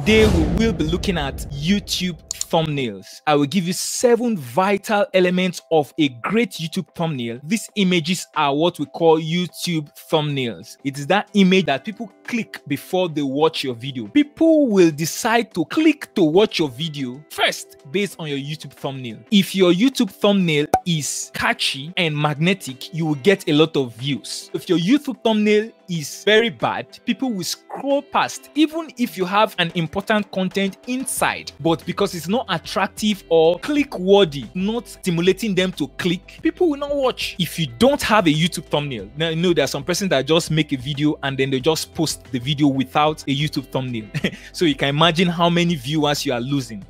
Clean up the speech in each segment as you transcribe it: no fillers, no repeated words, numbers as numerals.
Today we will be looking at YouTube thumbnails. I will give you 7 vital elements of a great YouTube thumbnail. These images are what we call YouTube thumbnails. It is that image that people click before they watch your video. People will decide to click to watch your video first based on your YouTube thumbnail. If your YouTube thumbnail is catchy and magnetic, you will get a lot of views. If your YouTube thumbnail is very bad, people will scroll past even if you have an important content inside, but because it's not attractive or click worthy, not stimulating them to click, people will not watch. If you don't have a YouTube thumbnail, now you know there are some persons that just make a video and then they just post the video without a YouTube thumbnail. So you can imagine how many viewers you are losing.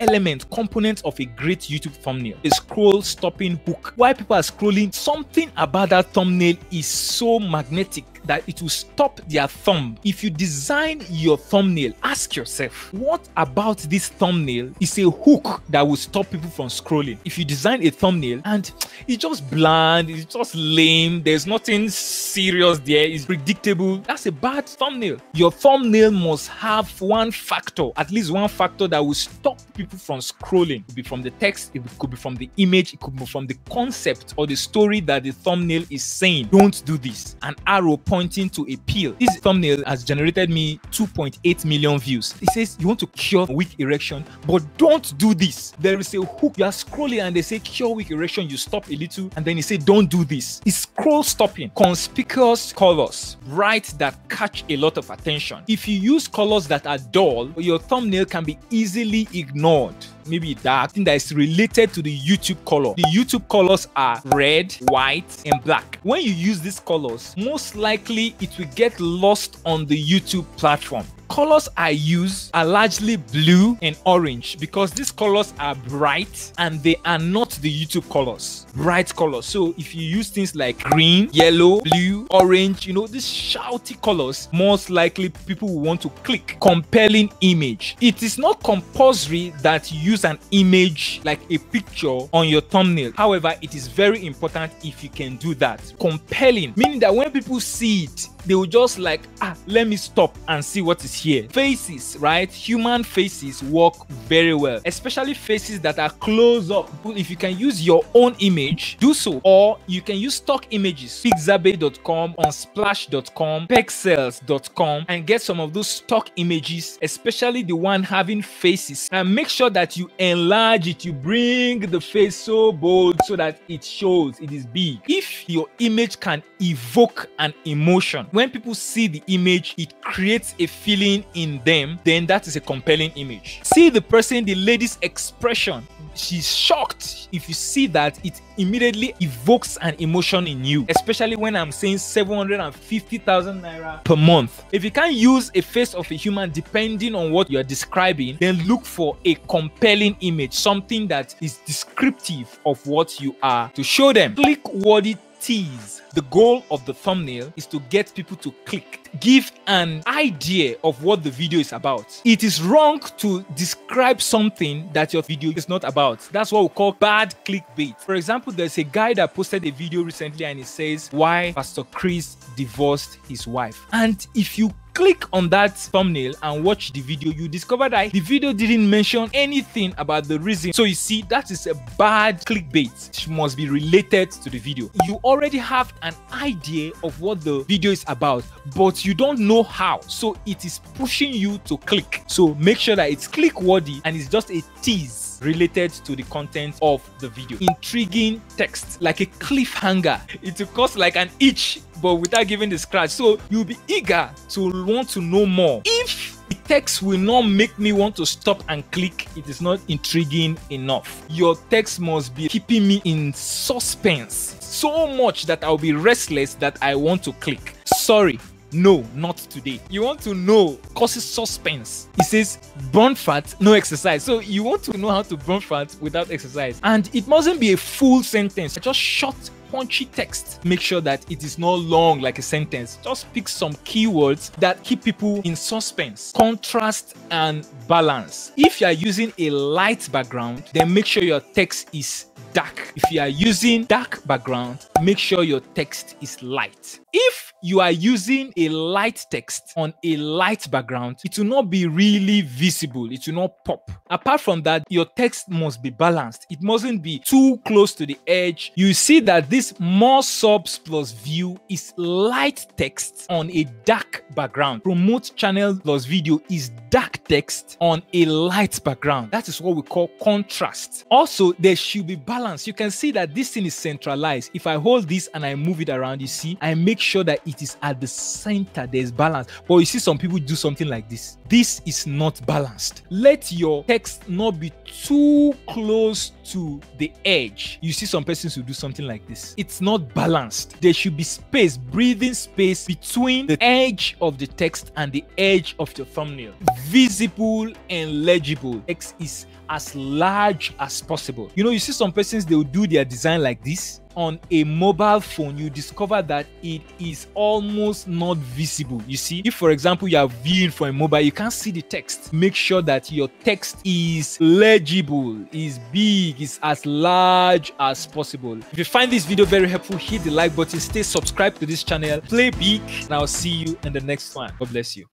Components of a great YouTube thumbnail: a scroll stopping hook. Why people are scrolling, something about that thumbnail is so magnetic that it will stop their thumb. If you design your thumbnail, ask yourself, what about this thumbnail is a hook that will stop people from scrolling? If you design a thumbnail and it's just bland, it's just lame, there's nothing serious there, it's predictable, that's a bad thumbnail. Your thumbnail must have one factor, at least one factor that will stop people from scrolling. It could be from the text, it could be from the image, it could be from the concept or the story that the thumbnail is saying. Don't do this. An arrow pointing to a pill. This thumbnail has generated me 2.8 million views. It says you want to cure weak erection, but don't do this. There is a hook. You are scrolling and they say cure weak erection. You stop a little and then you say don't do this. It's scroll stopping. Conspicuous colors, bright, that catch a lot of attention. If you use colors that are dull, your thumbnail can be easily ignored. Maybe dark, thing that is related to the YouTube color. The YouTube colors are red, white, and black. When you use these colors, most likely it will get lost on the YouTube platform. Colors I use are largely blue and orange because these colors are bright and they are not the YouTube colors. Bright colors. So if you use things like green, yellow, blue, orange, you know, these shouty colors, most likely people will want to click. Compelling image. It is not compulsory that you use an image like a picture on your thumbnail. However, it is very important if you can do that. Compelling, meaning that when people see it, they will just like, let me stop and see what is here. Faces, right? Human faces work very well, especially faces that are close up. If you can use your own image, do so. Or you can use stock images, pixabay.com, unsplash.com, pexels.com, and get some of those stock images, especially the one having faces. And make sure that you enlarge it. You bring the face so bold so that it shows it is big. If your image can evoke an emotion, when people see the image, it creates a feeling in them, then that is a compelling image. See the person, the lady's expression. She's shocked. If you see that, it immediately evokes an emotion in you, especially when I'm saying 750,000 naira per month. If you can't use a face of a human depending on what you're describing, then look for a compelling image, something that is descriptive of what you are to show them. Click-worthy tease. The goal of the thumbnail is to get people to click. Give an idea of what the video is about. It is wrong to describe something that your video is not about. That's what we call bad clickbait. For example, there's a guy that posted a video recently and it says why Pastor Chris divorced his wife. And if you click on that thumbnail and watch the video, you discover that the video didn't mention anything about the reason. So you see, that is a bad clickbait. It must be related to the video. You already have an idea of what the video is about, but you don't know how. So it is pushing you to click. So make sure that it's click worthy and it's just a tease related to the content of the video. Intriguing text, like a cliffhanger. It will cause like an itch, but without giving the scratch. So you'll be eager to want to know more. If the text will not make me want to stop and click, it is not intriguing enough. Your text must be keeping me in suspense so much that I'll be restless that I want to click. Sorry, no, not today. You want to know, causes suspense. It says burn fat, no exercise. So you want to know how to burn fat without exercise. And it mustn't be a full sentence, just short, punchy text. Make sure that it is not long like a sentence. Just pick some keywords that keep people in suspense. Contrast and balance. If you are using a light background, then make sure your text is dark. If you are using dark background, make sure your text is light. If you are using a light text on a light background, it will not be really visible. It will not pop. Apart from that, your text must be balanced. It mustn't be too close to the edge. You see that this more subs plus view is light text on a dark background. Promote channel plus video is dark text on a light background. That is what we call contrast. Also, there should be balance. You can see that this thing is centralized. If I hold this and I move it around, you see, I make sure that it is at the center. There's balance. But you see some people do something like this. This is not balanced. Let your text not be too close to the edge. You see some persons who do something like this. It's not balanced. There should be space, breathing space between the edge of the text and the edge of your thumbnail. Visible and legible. Text is as large as possible. You know, you see some persons, they will do their design like this. On a mobile phone, you discover that it is almost not visible. You see, if for example you are viewing from a mobile, you can't see the text. Make sure that your text is legible, is big, is as large as possible. If you find this video very helpful, hit the like button, stay subscribed to this channel, play big, and I'll see you in the next one. God bless you.